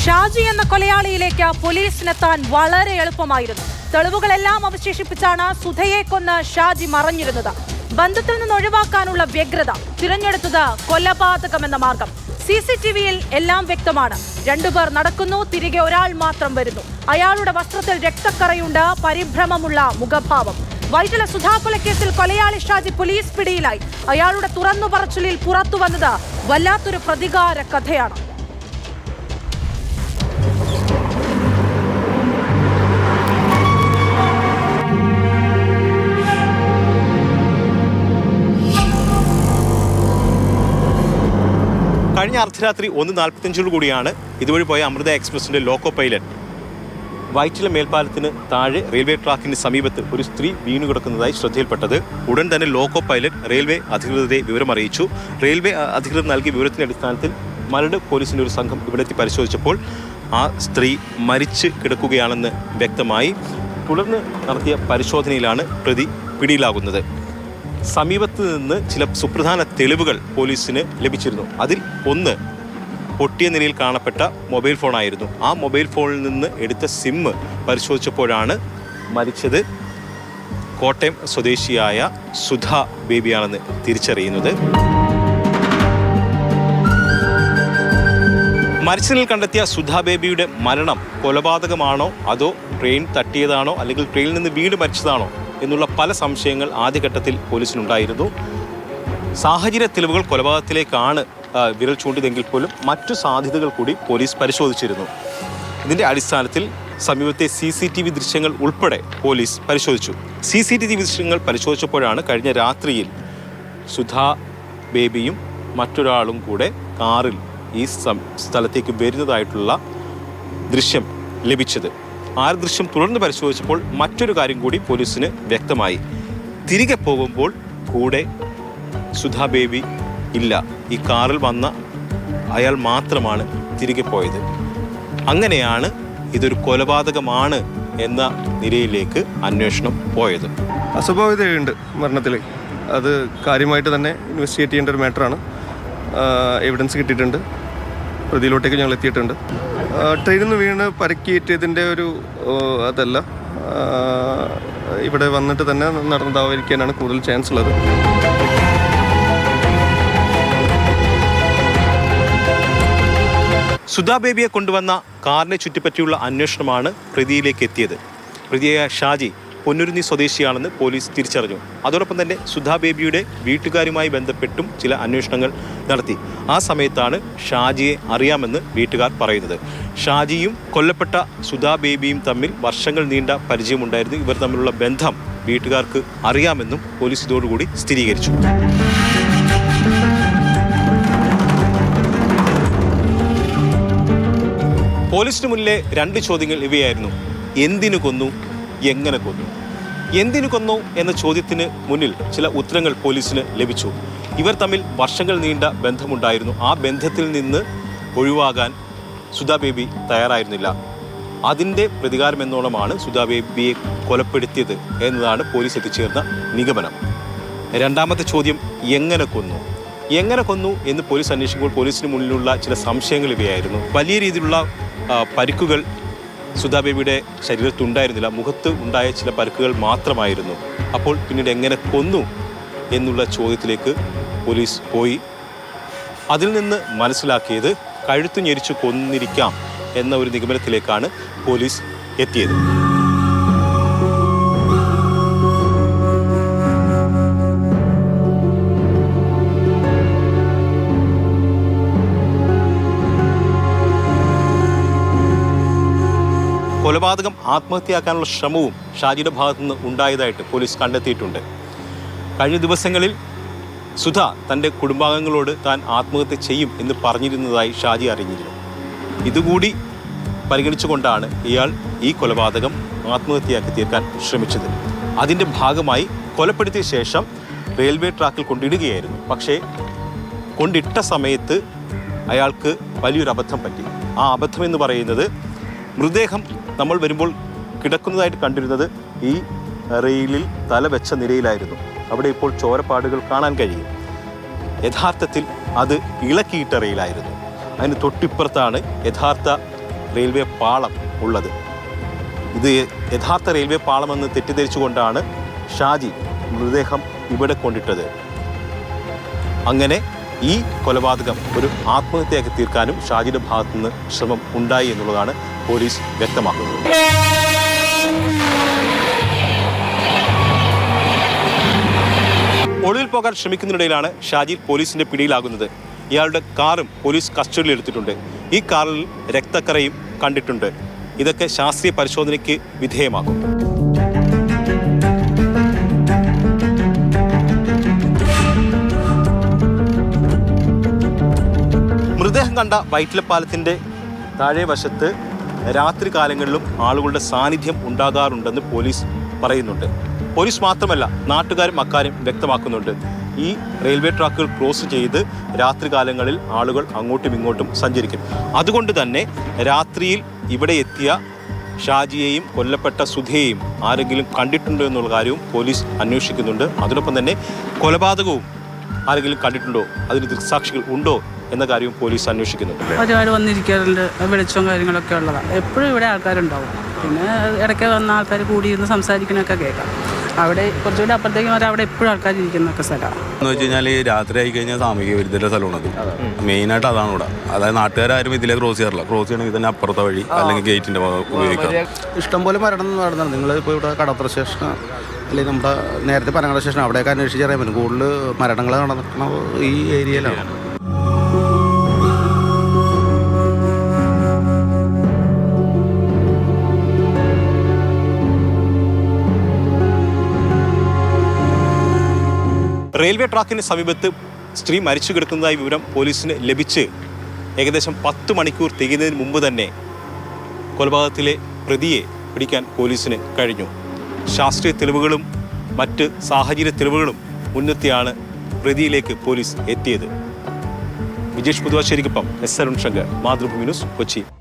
ഷാജി എന്ന കൊലയാളിയിലേക്ക് പോലീസിനെത്താൻ വളരെ എളുപ്പമായിരുന്നു. തെളിവുകളെല്ലാം അവശേഷിപ്പിച്ചാണ് സുധയെ കൊന്ന് ഷാജി മറഞ്ഞിരുന്നത്. ബന്ധത്തിൽ നിന്ന് ഒഴിവാക്കാനുള്ള വ്യഗ്രത തിരഞ്ഞെടുത്തത് കൊലപാതകമെന്ന മാർഗം. CCTVയിൽ എല്ലാം വ്യക്തമാണ്. രണ്ടുപേർ നടക്കുന്നു, തിരികെ ഒരാൾ മാത്രം വരുന്നു. അയാളുടെ വസ്ത്രത്തിൽ രക്തക്കറയുണ്ട്, പരിഭ്രമമുള്ള മുഖഭാവം. വൈറ്റില സുധാകൊലക്കേസിൽ കൊലയാളി ഷാജി പോലീസ് പിടിയിലായി. അയാളുടെ തുറന്നു പറച്ചിലിൽ പുറത്തു വന്നത് വല്ലാത്തൊരു പ്രതികാര കഥയാണ്. കഴിഞ്ഞ അർദ്ധരാത്രി 1:45 കൂടിയാണ് ഇതുവഴി പോയ അമൃത എക്സ്പ്രസിന്റെ ലോക്കോ പൈലറ്റ് വൈറ്റില മേൽപ്പാലത്തിന് താഴെ റെയിൽവേ ട്രാക്കിന് സമീപത്ത് ഒരു സ്ത്രീ വീണുകിടക്കുന്നതായി ശ്രദ്ധയിൽപ്പെട്ടത്. ഉടൻ തന്നെ ലോക്കോ പൈലറ്റ് റെയിൽവേ അധികൃതരെ വിവരമറിയിച്ചു. റെയിൽവേ അധികൃതർ നൽകിയ വിവരത്തിന്റെ അടിസ്ഥാനത്തിൽ മരട് പോലീസിന്റെ ഒരു സംഘം ഇവിടെത്തി പരിശോധിച്ചപ്പോൾ ആ സ്ത്രീ മരിച്ച് കിടക്കുകയാണെന്ന് വ്യക്തമായി. തുടർന്ന് നടത്തിയ പരിശോധനയിലാണ് പ്രതി പിടിയിലാകുന്നത്. സമീപത്ത് നിന്ന് ചില സുപ്രധാന തെളിവുകൾ പോലീസിന് ലഭിച്ചിരുന്നു. അതിൽ ഒന്ന് പൊട്ടിയ നിലയിൽ കാണപ്പെട്ട മൊബൈൽ ഫോണായിരുന്നു. ആ മൊബൈൽ ഫോണിൽ നിന്ന് എടുത്ത സിം പരിശോധിച്ചപ്പോഴാണ് മരിച്ചത് കോട്ടയം സ്വദേശിയായ സുധ ബേബിയാണെന്ന് തിരിച്ചറിയുന്നത്. മരിച്ച നിലയിൽ കണ്ടെത്തിയ സുധ ബേബിയുടെ മരണം കൊലപാതകമാണോ അതോ ട്രെയിൻ തട്ടിയതാണോ അല്ലെങ്കിൽ ട്രെയിനിൽ നിന്ന് വീട് മരിച്ചതാണോ എന്നുള്ള പല സംശയങ്ങൾ ആദ്യഘട്ടത്തിൽ പോലീസിനുണ്ടായിരുന്നു. സാഹചര്യ തെളിവുകൾ കൊലപാതകത്തിലേക്കാണ് വിരൽ ചൂണ്ടിയതെങ്കിൽ പോലും മറ്റു സാധ്യതകൾ കൂടി പോലീസ് പരിശോധിച്ചിരുന്നു. ഇതിൻ്റെ അടിസ്ഥാനത്തിൽ സമീപത്തെ CCTV ദൃശ്യങ്ങൾ ഉൾപ്പെടെ പോലീസ് പരിശോധിച്ചു. CCTV ദൃശ്യങ്ങൾ പരിശോധിച്ചപ്പോഴാണ് കഴിഞ്ഞ രാത്രിയിൽ സുധാ ബേബിയും മറ്റൊരാളും കൂടെ കാറിൽ ഈ സ്ഥലത്തേക്ക് വരുന്നതായിട്ടുള്ള ദൃശ്യം ലഭിച്ചത്. ആ ദൃശ്യം തുടർന്ന് പരിശോധിച്ചപ്പോൾ മറ്റൊരു കാര്യം കൂടി പോലീസിന് വ്യക്തമായി. തിരികെ പോകുമ്പോൾ കൂടെ സുധാ ബേബി ഇല്ല. ഈ കാറിൽ വന്ന അയാൾ മാത്രമാണ് തിരികെ പോയത്. അങ്ങനെയാണ് ഇതൊരു കൊലപാതകമാണ് എന്ന നിലയിലേക്ക് അന്വേഷണം പോയത്. അസ്വാഭാവികതയുണ്ട് മരണത്തിൽ. അത് കാര്യമായിട്ട് തന്നെ ഇൻവെസ്റ്റിഗേറ്റ് ചെയ്യേണ്ട ഒരു മാറ്ററാണ്. എവിഡൻസ് കിട്ടിയിട്ടുണ്ട്. പ്രതിയിലോട്ടേക്ക് ഞങ്ങൾ എത്തിയിട്ടുണ്ട്. ട്രെയിനിൽ നിന്ന് വീണ് പരക്കിയേറ്റതിൻ്റെ ഒരു അതല്ല, ഇവിടെ വന്നിട്ട് തന്നെ നടന്നതായിരിക്കാനാണ് കൂടുതൽ ചാൻസ് ഉള്ളത്. സുധാ ബേബിയെ കൊണ്ടുവന്ന കാറിനെ ചുറ്റിപ്പറ്റിയുള്ള അന്വേഷണമാണ് പ്രതിയിലേക്ക് എത്തിയത്. പ്രതിയായ ഷാജി പൊന്നുരുന്നി സ്വദേശിയാണെന്ന് പോലീസ് തിരിച്ചറിഞ്ഞു. അതോടൊപ്പം തന്നെ സുധാ ബേബിയുടെ വീട്ടുകാരുമായി ബന്ധപ്പെട്ടും ചില അന്വേഷണങ്ങൾ നടത്തി. ആ സമയത്താണ് ഷാജിയെ അറിയാമെന്ന് വീട്ടുകാർ പറയുന്നത്. ഷാജിയും കൊല്ലപ്പെട്ട സുധാ ബേബിയും തമ്മിൽ വർഷങ്ങൾ നീണ്ട പരിചയമുണ്ടായിരുന്നു. ഇവർ തമ്മിലുള്ള ബന്ധം വീട്ടുകാർക്ക് അറിയാമെന്നും പോലീസ് ഇതോടുകൂടി സ്ഥിരീകരിച്ചു. പോലീസിന് മുന്നിലെ 2 ചോദ്യങ്ങൾ ഇവയായിരുന്നു: എന്തിനു കൊന്നു, എങ്ങനെ കൊന്നു. എന്തിനു കൊന്നു എന്ന ചോദ്യത്തിന് മുന്നിൽ ചില ഉത്തരങ്ങൾ പോലീസിന് ലഭിച്ചു. ഇവർ തമ്മിൽ വർഷങ്ങൾ നീണ്ട ബന്ധമുണ്ടായിരുന്നു. ആ ബന്ധത്തിൽ നിന്ന് ഒഴിവാകാൻ സുധാ ബേബി തയ്യാറായിരുന്നില്ല. അതിൻ്റെ പ്രതികാരം എന്നോണമാണ് സുധാ ബേബിയെ കൊലപ്പെടുത്തിയത് എന്നതാണ് പോലീസ് എത്തിച്ചേർന്ന നിഗമനം. രണ്ടാമത്തെ ചോദ്യം എങ്ങനെ കൊന്നു. എങ്ങനെ കൊന്നു എന്ന് പോലീസ് അന്വേഷിക്കുമ്പോൾ പോലീസിന് മുന്നിലുള്ള ചില സംശയങ്ങൾ ഇവയായിരുന്നു. വലിയ രീതിയിലുള്ള പരിക്കുകൾ സുധാ ബേബിയുടെ ശരീരത്തുണ്ടായിരുന്നില്ല. മുഖത്ത് ഉണ്ടായ ചില പരിക്കുകൾ മാത്രമായിരുന്നു. അപ്പോൾ പിന്നീട് എങ്ങനെ കൊന്നു എന്നുള്ള ചോദ്യത്തിലേക്ക് പോലീസ് പോയി. അതിൽ നിന്ന് മനസ്സിലാക്കിയത് കഴുത്തു ഞെരിച്ചു കൊന്നിരിക്കാം എന്ന ഒരു നിഗമനത്തിലേക്കാണ് പോലീസ് എത്തിയത്. കൊലപാതകം ആത്മഹത്യയാക്കാനുള്ള ശ്രമവും ഷാജിയുടെ ഭാഗത്തു നിന്ന് ഉണ്ടായതായിട്ട് പോലീസ് കണ്ടെത്തിയിട്ടുണ്ട്. കഴിഞ്ഞ ദിവസങ്ങളിൽ സുധ തൻ്റെ കുടുംബാംഗങ്ങളോട് താൻ ആത്മഹത്യ ചെയ്യും എന്ന് പറഞ്ഞിരുന്നതായി ഷാജി അറിഞ്ഞിരുന്നു. ഇതുകൂടി പരിഗണിച്ചുകൊണ്ടാണ് ഇയാൾ ഈ കൊലപാതകം ആത്മഹത്യയാക്കി തീർക്കാൻ ശ്രമിച്ചത്. അതിൻ്റെ ഭാഗമായി കൊലപ്പെടുത്തിയ ശേഷം റെയിൽവേ ട്രാക്കിൽ കൊണ്ടിടുകയായിരുന്നു. പക്ഷേ കൊണ്ടിട്ട സമയത്ത് അയാൾക്ക് വലിയൊരു അബദ്ധം പറ്റി. ആ അബദ്ധം എന്ന് പറയുന്നത് മൃതദേഹം നമ്മൾ വരുമ്പോൾ കിടക്കുന്നതായിട്ട് കണ്ടിരുന്നത് ഈ റെയിലിൽ തല വെച്ച നിലയിലായിരുന്നു. അവിടെ ഇപ്പോൾ ചോരപ്പാടുകൾ കാണാൻ കഴിയും. യഥാർത്ഥത്തിൽ അത് ഇളക്കിയിട്ട റെയിലായിരുന്നു. അതിന് തൊട്ടിപ്പുറത്താണ് യഥാർത്ഥ റെയിൽവേ പാളം ഉള്ളത്. ഇത് യഥാർത്ഥ റെയിൽവേ പാളമെന്ന് തെറ്റിദ്ധരിച്ചുകൊണ്ടാണ് ഷാജി മൃതദേഹം ഇവിടെ കൊണ്ടിട്ടത്. അങ്ങനെ ഈ കൊലപാതകം ഒരു ആത്മഹത്യയാക്കി തീർക്കാനും ഷാജിയുടെ ഭാഗത്തുനിന്ന് ശ്രമം ഉണ്ടായി എന്നുള്ളതാണ് പോലീസ് വ്യക്തമാക്കുന്നത്. ഒളിവിൽ പോകാൻ ശ്രമിക്കുന്നതിനിടയിലാണ് ഷാജി പോലീസിന്റെ പിടിയിലാകുന്നത്. ഇയാളുടെ കാറും പോലീസ് കസ്റ്റഡിയിൽ എടുത്തിട്ടുണ്ട്. ഈ കാറിൽ രക്തക്കറയും കണ്ടിട്ടുണ്ട്. ഇതൊക്കെ ശാസ്ത്രീയ പരിശോധനയ്ക്ക് വിധേയമാക്കും. മൃതദേഹം കണ്ട വൈറ്റിലപ്പാലത്തിന്റെ താഴെ വശത്ത് രാത്രി കാലങ്ങളിലും ആളുകളുടെ സാന്നിധ്യം ഉണ്ടാകാറുണ്ടെന്ന് പോലീസ് പറയുന്നുണ്ട്. പോലീസ് മാത്രമല്ല, നാട്ടുകാരും അക്കാര്യം വ്യക്തമാക്കുന്നുണ്ട്. ഈ റെയിൽവേ ട്രാക്കുകൾ ക്രോസ് ചെയ്ത് രാത്രി കാലങ്ങളിൽ ആളുകൾ അങ്ങോട്ടും ഇങ്ങോട്ടും സഞ്ചരിക്കും. അതുകൊണ്ട് തന്നെ രാത്രിയിൽ ഇവിടെ എത്തിയ ഷാജിയെയും കൊല്ലപ്പെട്ട സുധയെയും ആരെങ്കിലും കണ്ടിട്ടുണ്ടോ എന്നുള്ള കാര്യവും പോലീസ് അന്വേഷിക്കുന്നുണ്ട്. അതിനൊപ്പം തന്നെ കൊലപാതകവും ആരെങ്കിലും കണ്ടിട്ടുണ്ടോ, അതിന് ദൃക്സാക്ഷികൾ ഉണ്ടോ എന്ന കാര്യവും പോലീസ് അന്വേഷിക്കുന്നുണ്ട്. ഒരുപാട് വന്നിരിക്കാറുണ്ട്, വെളിച്ചവും കാര്യങ്ങളൊക്കെ ഉള്ളതാണ്. എപ്പോഴും ഇവിടെ ആൾക്കാരുണ്ടാവും. പിന്നെ ഇടയ്ക്ക് വന്ന ആൾക്കാർ കൂടിയിരുന്ന് സംസാരിക്കണമൊക്കെ കേൾക്കാം. അവിടെ കുറച്ചുകൂടി അപ്പുറത്തേക്ക് വരാൻ അവിടെ എപ്പോഴും ആൾക്കാർ ഇരിക്കുന്നൊക്കെ സ്ഥലമാണ്. എന്ന് വെച്ച് കഴിഞ്ഞാൽ രാത്രി ആയി കഴിഞ്ഞാൽ സാമൂഹിക വിരുദ്ധരുടെ സ്ഥലമാണത്. മെയിനായിട്ട് അതാണ് ഇവിടെ. അതായത് നാട്ടുകാരും ഇതിലെ ക്രോസ് ചെയ്യാറില്ല. ക്രോസ് ചെയ്യണമെങ്കിൽ തന്നെ അപ്പുറത്തെ വഴി അല്ലെങ്കിൽ ഗേറ്റിൻ്റെ ഉപയോഗിക്കാം. ഇഷ്ടംപോലെ മരണം നടന്നത്. നിങ്ങളിപ്പോൾ ഇവിടെ കടപ്പുറ സ്റ്റേഷൻ അല്ലെങ്കിൽ നമ്മുടെ നേരത്തെ പനങ്ങാട് സ്റ്റേഷൻ അവിടെയൊക്കെ അന്വേഷിച്ചറിയാൻ പറ്റും. കൂടുതൽ മരണങ്ങൾ നടക്കുന്നത് ഈ ഏരിയയിലാണ്. റെയിൽവേ ട്രാക്കിന് സമീപത്ത് സ്ത്രീ മരിച്ചു കിടക്കുന്നതായി വിവരം പോലീസിന് ലഭിച്ച് ഏകദേശം 10 മണിക്കൂർ തികയുന്നതിന് മുമ്പ് തന്നെ കൊലപാതകത്തിലെ പ്രതിയെ പിടിക്കാൻ പോലീസിന് കഴിഞ്ഞു. ശാസ്ത്രീയ തെളിവുകളും മറ്റ് സാഹചര്യ തെളിവുകളും മുൻനിർത്തിയാണ് പ്രതിയിലേക്ക് പോലീസ് എത്തിയത്. വിജേഷ് പുതുവാശ്ശേരിക്കൊപ്പം എസ് അരുൺ ശങ്കർ, മാതൃഭൂമി ന്യൂസ്, കൊച്ചി.